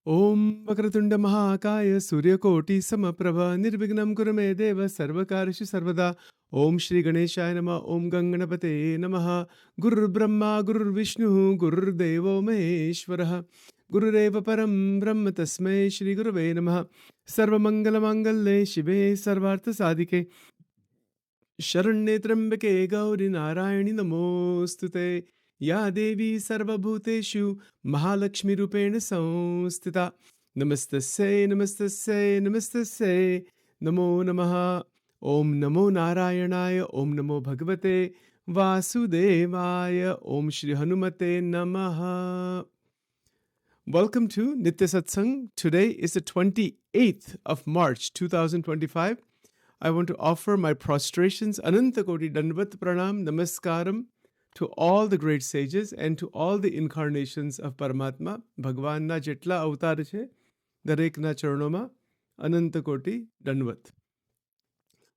Om Vakratunda Mahakaya Suryakoti Samaprabha Nirvignam Kurame Deva Sarvakarishu Sarvada Om Shri Ganeshaya Nama Om Ganganapate Namaha Guru Brahma Guru Vishnu Guru Devo Maheshwaraha Guru Deva Param Brahma Tasmai Shri Guruve Namaha Sarva Mangala Mangalle Shive Sarvartha Sadike शरण्ये त्र्यंबके गौरी नारायणि नमोस्तुते या देवी सर्वभूतेषु महालक्ष्मी रूपेण संस्थिता नमस्तस्यै नमस्तस्यै नमस्तस्यै नमो नमः ओम नमो नारायणाय ओम नमो भगवते वासुदेवाय ओम श्री हनुमते नमः. Welcome to Nitya Satsang. Today is the 28th of March 2025. I want to offer my prostrations, Ananta Koti Dandavat Pranam Namaskaram to all the great sages and to all the incarnations of Paramatma. Bhagwan na jetla avatar છે દરેક ના ચરણોમાં Ananta Koti Dandavat.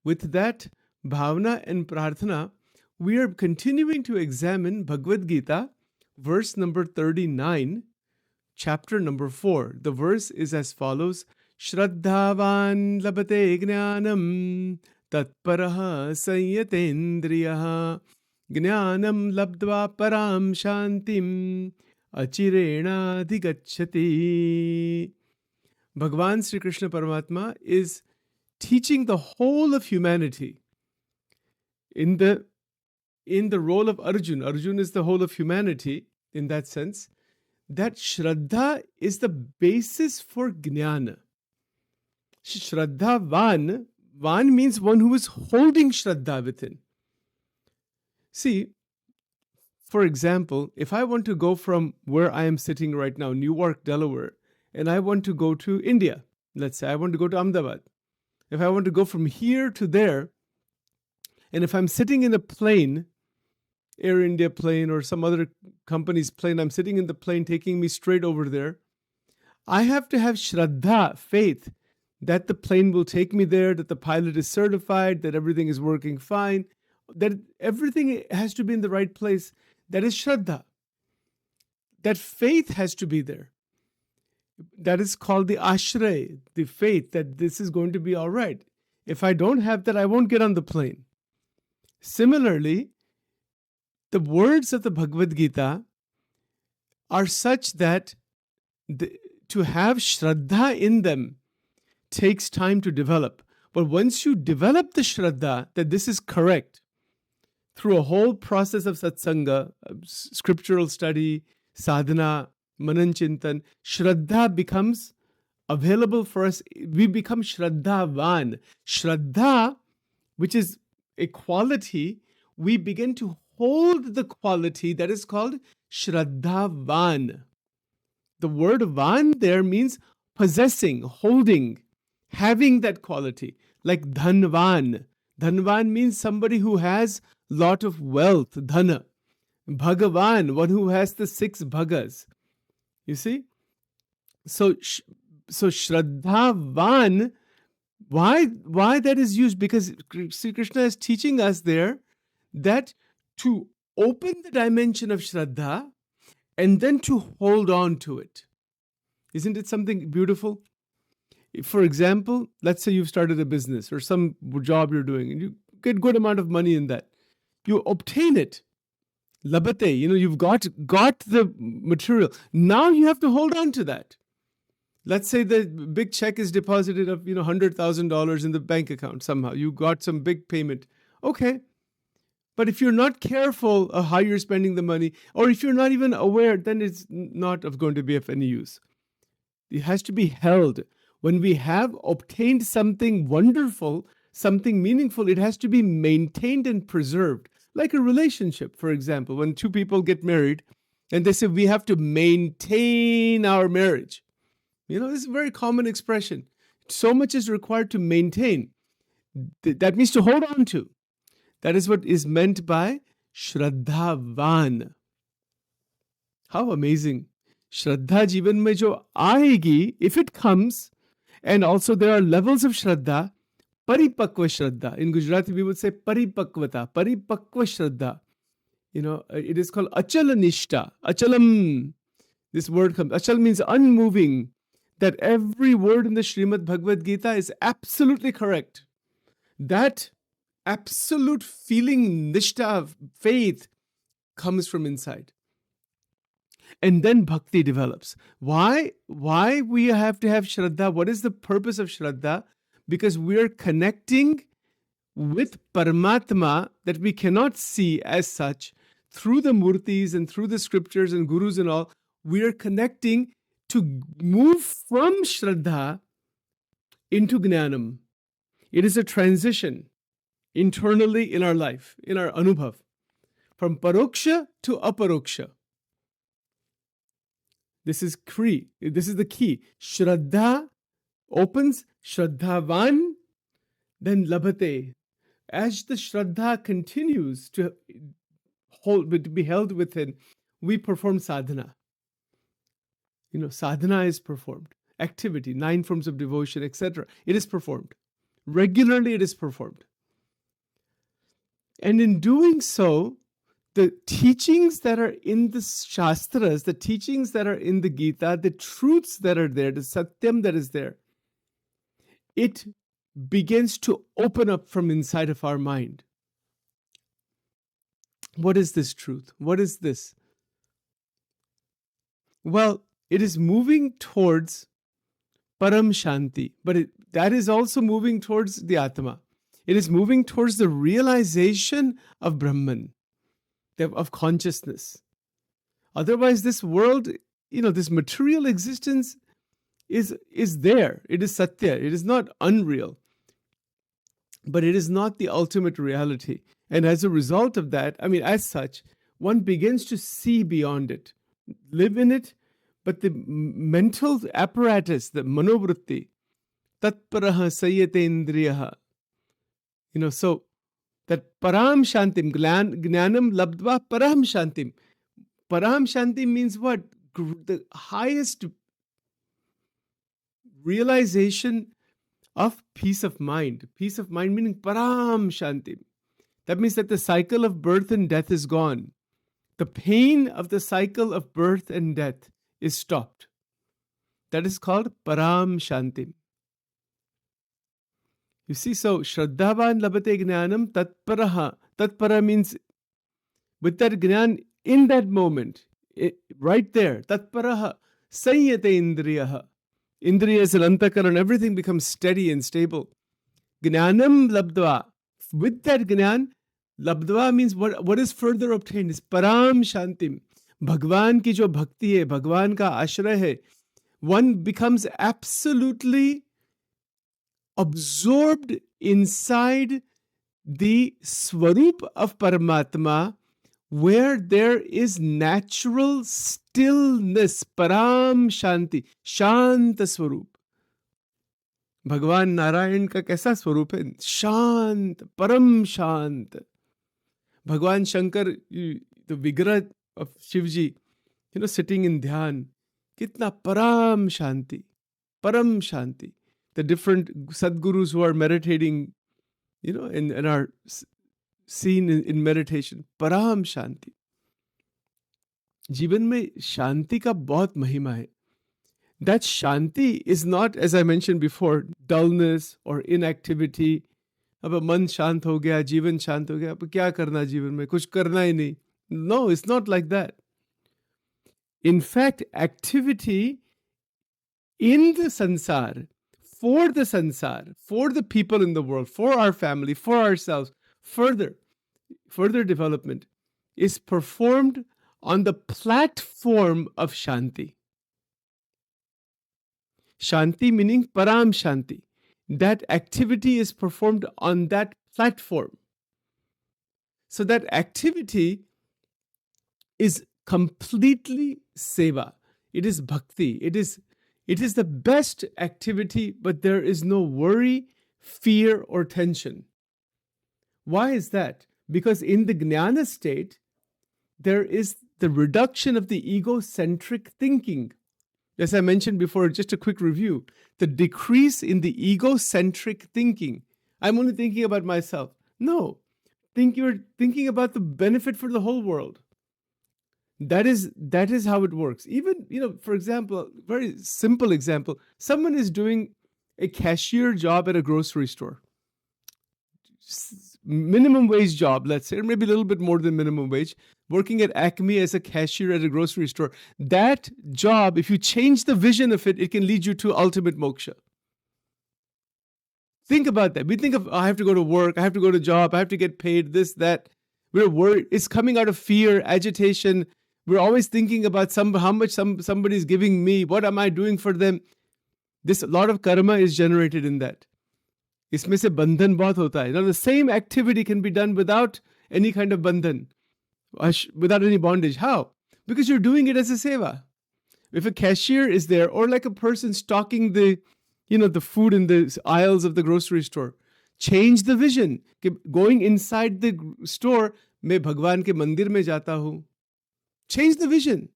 With that bhavna and prarthana, we are continuing to examine Bhagavad Gita, verse number 39, chapter number 4. The verse is as follows. Shraddhavan labate gnanam tatparaha sanyatendriyaha gnanam labdva param shantim achirena dhigacchati. Bhagavan Sri Krishna Paramatma is teaching the whole of humanity in the role of Arjun. Arjun is the whole of humanity in that sense, that Shraddha is the basis for Jnana. Shraddhavan, Van means one who is holding Shraddha within. See, for example, if I want to go from where I am sitting right now, Newark, Delaware, and I want to go to India, let's say I want to go to Ahmedabad. If I want to go from here to there, and if I'm sitting in a plane, Air India plane or some other company's plane, I'm sitting in the plane taking me straight over there, I have to have Shraddha, faith, that the plane will take me there, that the pilot is certified, that everything is working fine, that everything has to be in the right place. That is Shraddha. That faith has to be there. That is called the ashray, the faith that this is going to be all right. If I don't have that, I won't get on the plane. Similarly, the words of the Bhagavad Gita are such that to have Shraddha in them takes time to develop. But once you develop the Shraddha that this is correct, through a whole process of satsanga, scriptural study, sadhana, manan chintan, Shraddha becomes available for us. We become Shraddhavan. Shraddha, which is a quality, we begin to hold the quality that is called Shraddhavan. The word van there means possessing, holding, having that quality, like dhanvan. Dhanvan means somebody who has lot of wealth, dhana. Bhagavan, one who has the 6 bhagas. You see? So Shraddhavan, why that is used? Because Sri Krishna is teaching us there that to open the dimension of Shraddha and then to hold on to it. Isn't it something beautiful? For example, let's say you've started a business or some job you're doing and you get good amount of money in that. You obtain it. Labate, you've got the material. Now you have to hold on to that. Let's say the big check is deposited of $100,000 in the bank account somehow. You got some big payment. Okay. But if you're not careful of how you're spending the money, or if you're not even aware, then it's not going to be of any use. It has to be held. When we have obtained something wonderful, something meaningful, it has to be maintained and preserved. Like a relationship, for example, when 2 people get married and they say, we have to maintain our marriage. This is a very common expression. So much is required to maintain. That means to hold on to. That is what is meant by Shraddhavan. How amazing. Shraddha Jivan mein jo aayegi, if it comes, and also there are levels of Shraddha, Paripakva Shraddha. In Gujarati, we would say Paripakvata, Paripakva Shraddha. It is called Achala Nishta. Achalam. This word comes. Achal means unmoving. that every word in the Srimad Bhagavad Gita is absolutely correct. That absolute feeling, nishta, faith, comes from inside. And then bhakti develops. Why we have to have Shraddha? What is the purpose of Shraddha? Because we're connecting with Paramatma that we cannot see as such through the murtis and through the scriptures and gurus and all. We're connecting to move from Shraddha into Jnanam. It is a transition internally in our life, in our Anubhav, from Paroksha to Aparoksha. This is the key. Shraddha opens, Shraddhavan, then Labhate. As the Shraddha continues to be held within, we perform sadhana. Sadhana is performed. Activity, 9 forms of devotion, etc. It is performed. Regularly it is performed. And in doing so, the teachings that are in the Shastras, the teachings that are in the Gita, the truths that are there, the Satyam that is there, it begins to open up from inside of our mind. What is this truth? What is this? Well, it is moving towards Param Shanti, but that is also moving towards the Atma. It is moving towards the realization of Brahman, of consciousness. Otherwise, this world, this material existence is there. It is Satya. It is not unreal. But it is not the ultimate reality. And as a result of that, as such, one begins to see beyond it, live in it, but the mental apparatus, the manovritti, tatparaha sayate indriyaha, so that param shantim, gnanam labdva param shantim. Param shantim means what? The highest realization of peace of mind. Peace of mind meaning param shantim. That means that the cycle of birth and death is gone. The pain of the cycle of birth and death is stopped. That is called param shantim. You see, so Shraddhavan labate gnanam tatparaha. Tatpara means with that gnan in that moment, right there, tatparaha sanyate indriyaha. Indriyas and antakaran, everything becomes steady and stable. Gnanam labdva. With that gnan, labdva means what is further obtained is param shantim. Bhagwan ki jo bhakti hai, Bhagwan ka ashray hai. One becomes absolutely absorbed inside the Swarup of Paramatma, where there is natural stillness, Param Shanti, Shanta Swarup. Bhagwan Narayan ka kaisa Swarup hai? Shant, Param Shant. Bhagwan Shankar, the Vigrah of Shivji, sitting in Dhyan, kitna Param Shanti, Param Shanti. The different Sadgurus who are meditating, and are seen in meditation. Param Shanti. जीवन में शांति का बहुत महिमा है. That Shanti is not, as I mentioned before, dullness or inactivity. अब मन शांत हो गया, जीवन शांत हो गया, अब क्या करना जीवन में? कुछ करना ही नहीं. No, it's not like that. In fact, activity in the sansar, for the people in the world, for our family, for ourselves, further development is performed on the platform of Shanti. Shanti meaning Param Shanti. That activity is performed on that platform. So that activity is completely seva. It is bhakti. It is the best activity, but there is no worry, fear, or tension. Why is that? Because in the jnana state, there is the reduction of the egocentric thinking. As I mentioned before, just a quick review, the decrease in the egocentric thinking. I'm only thinking about myself. No, you're thinking about the benefit for the whole world. That is how it works. Even, for example, very simple example, someone is doing a cashier job at a grocery store. Minimum wage job, let's say, or maybe a little bit more than minimum wage, working at Acme as a cashier at a grocery store. That job, if you change the vision of it, it can lead you to ultimate moksha. Think about that. We think of, I have to go to work, I have to go to job, I have to get paid, this, that. We're worried. It's coming out of fear, agitation. We're always thinking about how much somebody's giving me. What am I doing for them? A lot of karma is generated in that. इसमें से बंधन बहुत होता है. Now the same activity can be done without any kind of bandhan, without any bondage. How? Because you're doing it as a seva. If a cashier is there, or like a person stocking the food in the aisles of the grocery store, change the vision. Going inside the store, मैं भगवान के मंदिर में जाता हूँ. Change the vision.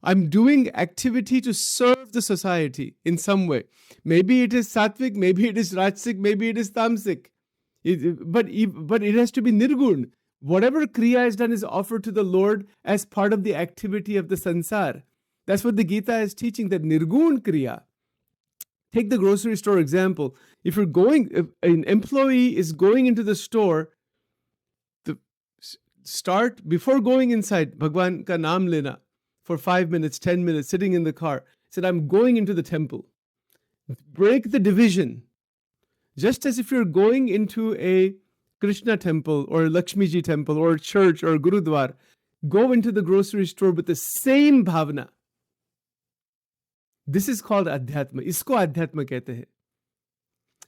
I'm doing activity to serve the society in some way. Maybe it is sattvic, maybe it is rajasic, maybe it is tamasic. But it has to be nirgun. Whatever kriya is done is offered to the Lord as part of the activity of the sansar. That's what the Gita is teaching, that nirgun kriya. Take the grocery store example. If an employee is going into the store, start before going inside, Bhagwan ka naam lena for 5 minutes, 10 minutes, sitting in the car. Said, I'm going into the temple. Break the division. Just as if you're going into a Krishna temple or a Lakshmi Ji temple or a church or a Gurudwar, go into the grocery store with the same bhavana. This is called adhyatma. Isko adhyatma kehte hai.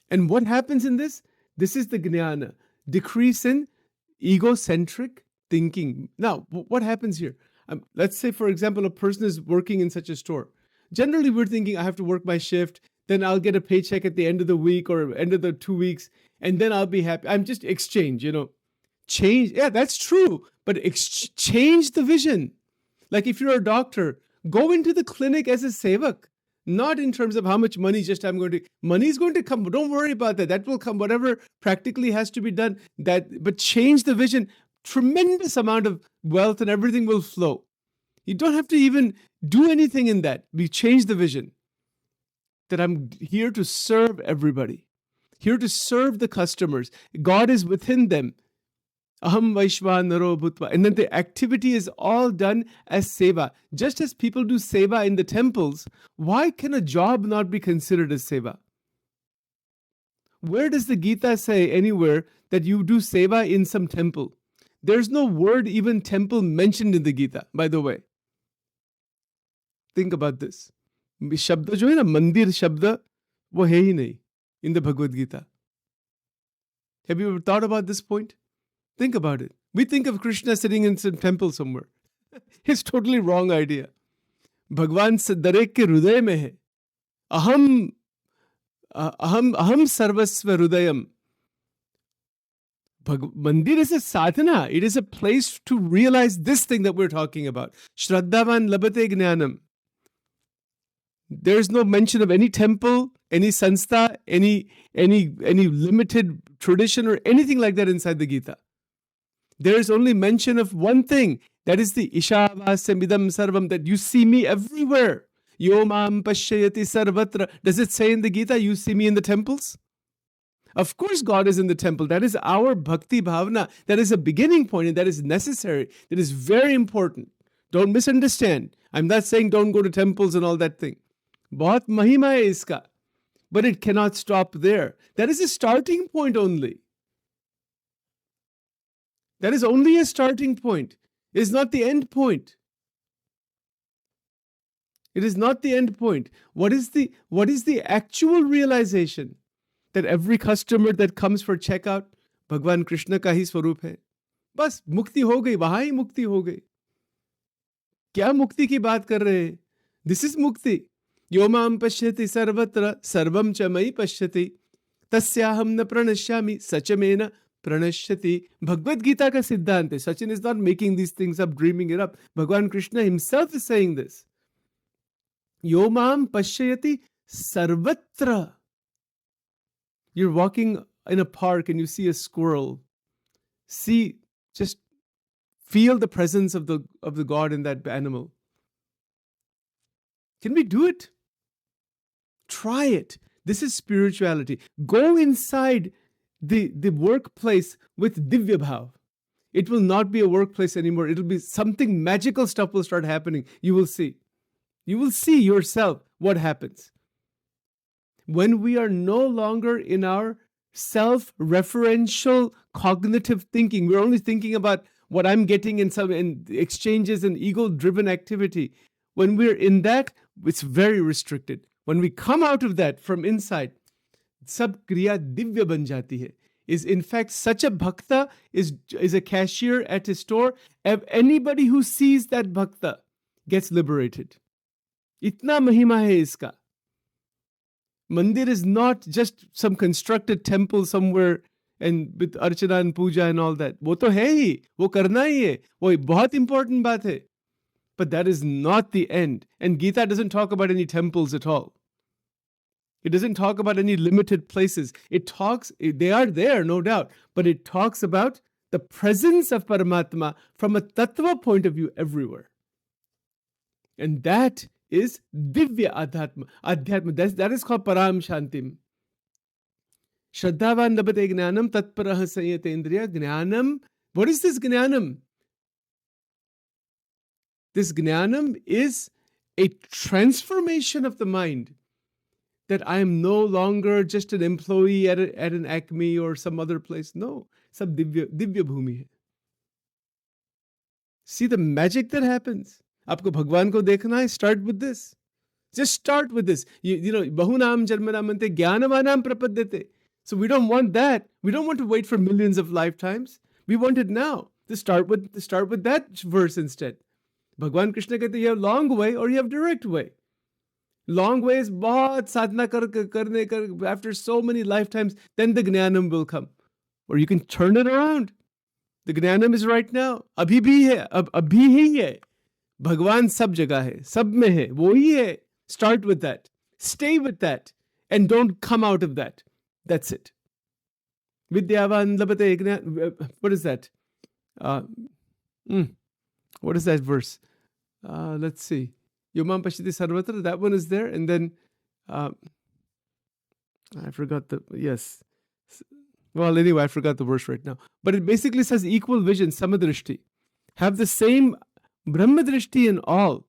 And what happens in this? This is the jnana. Decrease in egocentric thinking. Now, what happens here? Let's say, for example, a person is working in such a store. Generally, we're thinking, I have to work my shift, then I'll get a paycheck at the end of the week or end of the 2 weeks, and then I'll be happy. I'm just exchange, Change. Yeah, that's true. But change the vision. Like if you're a doctor, go into the clinic as a sevak, not in terms of how much money money is going to come. Don't worry about that. That will come, whatever practically has to be done. But change the vision. Tremendous amount of wealth and everything will flow. You don't have to even do anything in that. We change the vision. That I'm here to serve everybody. Here to serve the customers. God is within them. Aham Vaishvanaro Bhutva. And then the activity is all done as seva. Just as people do seva in the temples, why can a job not be considered as seva? Where does the Gita say anywhere that you do seva in some temple? There's no word even temple mentioned in the Gita, by the way. Think about this. शब्द जो है ना, मंदिर शब्द, वो है ही नहीं in the Bhagavad Gita. Have you ever thought about this point? Think about it. We think of Krishna sitting in some temple somewhere. It's totally wrong idea. भगवान दरेक के हृदय में है. अहम सर्वस्व हृदयम. Mandir is a sadhana. It is a place to realize this thing that we're talking about. Shraddhavan labate jnanam. There's no mention of any temple, any sanstha, any limited tradition or anything like that inside the Gita. There is only mention of one thing. That is the Ishavasya midam sarvam, that you see me everywhere. Yo mam pashyayati sarvatra. Does it say in the Gita, you see me in the temples? Of course, God is in the temple. That is our bhakti bhavana. That is a beginning point, and that is necessary. That is very important. Don't misunderstand. I'm not saying don't go to temples and all that thing. Bahut mahima hai iska. But it cannot stop there. That is a starting point only. That is only a starting point. It is not the end point. It is not the end point. What is the actual realization? That every customer that comes for checkout, Bhagwan Krishna ka hi swarup hai. Bas, mukti ho gayi, wahan hi mukti ho gayi. Kya mukti ki baat kar rahe hain? This is mukti. Yo mam pashyati sarvatra sarvam cha mai pashyati tasyaham na pranashyami sachamena pranashyati. Bhagavad Gita ka siddhant hai. Sachin is not making these things up, dreaming it up. Bhagwan Krishna himself is saying this. Yo mam pashyati sarvatra. You're walking in a park and you see a squirrel. See, just feel the presence of the God in that animal. Can we do it? Try it. This is spirituality. Go inside the workplace with Divya Bhav. It will not be a workplace anymore. It'll be something magical stuff will start happening. You will see. You will see yourself what happens. When we are no longer in our self-referential cognitive thinking, we're only thinking about what I'm getting in some exchanges and ego-driven activity. When we're in that, it's very restricted. When we come out of that from inside, sab kriya divya ban jati hai. Is in fact such a bhakta is a cashier at a store. Anybody who sees that bhakta gets liberated. Itna mahima hai iska. Mandir is not just some constructed temple somewhere and with archana and puja and all that. वो तो है ही, वो करना ही है, वो बहुत important बात है. But that is not the end. And Gita doesn't talk about any temples at all. It doesn't talk about any limited places. They are there, no doubt, but it talks about the presence of Paramatma from a tattva point of view everywhere. And that is Divya Adhyatma. That is called Param Shantim. Shraddhavan labate gnanam tatparah sanyate indriya gnanam. What is this gnanam? This gnanam is a transformation of the mind. That I am no longer just an employee at an Acme or some other place. No, sab divya bhumi hai. See the magic that happens. Aapko Bhagwan ko dekhna hai, start with this. Just start with this. You know, bahunam janmanamante jnanavanam prapadyate. So we don't want that. We don't want to wait for millions of lifetimes. We want it now. To start with that verse instead. Bhagwan Krishna kehte you have long way or you have direct way. Long ways, bahut sadhana karne after so many lifetimes, then the gnanam will come. Or you can turn it around. The gnanam is right now. Abhi bhi hai, abhi hi hai. Bhagwan sab jagah hai, sab mein hai, wo hi hai. Start with that. Stay with that. And don't come out of that. That's it. Vidyavan labate gnanam. What is that? What is that verse? Let's see. Yomam Pashiti Sarvatra, that one is there. And then, I forgot yes. Well, anyway, I forgot the verse right now. But it basically says equal vision, samadrishti. Have the same brahmadrishti in all.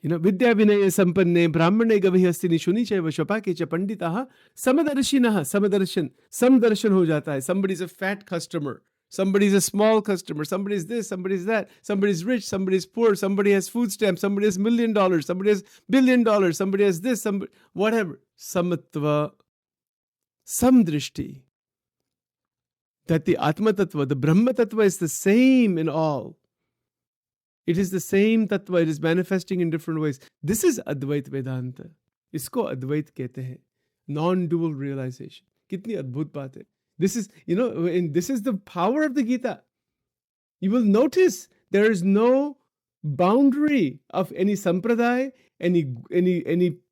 You know, Vidya Vinaya Sampanne, Brahmane Gavihasti Nishuni Chaiva Shapake Cha Panditaha, Samadarshinaha, Samadarshan. Some darshan ho jata hai. Somebody's a fat customer. Somebody's a small customer. Somebody's this, somebody's that. Somebody's rich, somebody's poor. Somebody has food stamps. Somebody has $1 million. Somebody has $1 billion. Somebody has this, whatever. Samatva, samdrishti. That the Atma Tattva, the Brahma Tattva is the same in all. It is the same Tattva. It is manifesting in different ways. This is Advait Vedanta. Isko Advait kehte hain. Non-dual realization. Kitni adbhut baat hai. This is, and this is the power of the Gita. You will notice there is no boundary of any sampradaya, any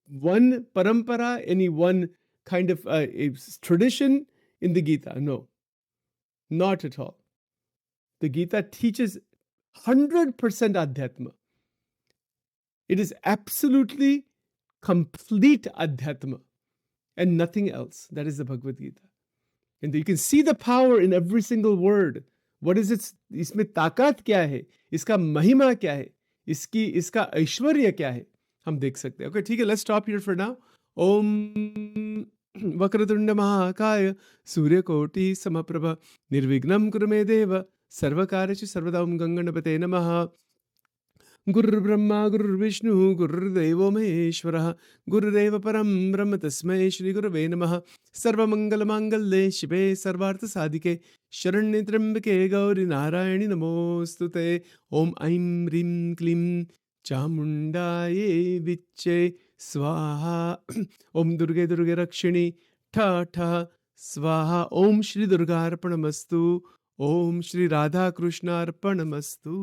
one parampara, any one kind of a tradition in the Gita. No, not at all. The Gita teaches 100% adhyatma. It is absolutely complete adhyatma and nothing else. That is the Bhagavad Gita. And you can see the power in every single word. What is it? इसमें ताकत क्या है? इसका महिमा क्या है? इसका ऐश्वर्य क्या है? हम देख सकते हैं. Okay, ठीक है. Let's stop here for now. Om Vakratunda महाकाय सूर्यकोटि समप्रभ निर्विघ्नं कुरु मे देव सर्वकार्येषु सर्वदा ओम गंगणपते नमः. गुरुर्ब्रह्मा गुरुर्विष्णु गुरुर्देवो महेश्वरः गुरुरेव परं ब्रह्म तस्मै श्री गुरवे नमः. सर्वमंगलमांगल्ये शिवे सर्वार्थसाधिके शरण्ये त्र्यंबके गौरी नारायणि नमोस्तुते. ओम ऐं ह्रीं क्लीं चामुण्डायै विच्चे स्वाहा. ओम दुर्गे दुर्गे रक्षिणि ठ ठ स्वाहा. ओम श्री दुर्गार्पणमस्तु. ओम श्री राधा कृष्णार्पणमस्तु.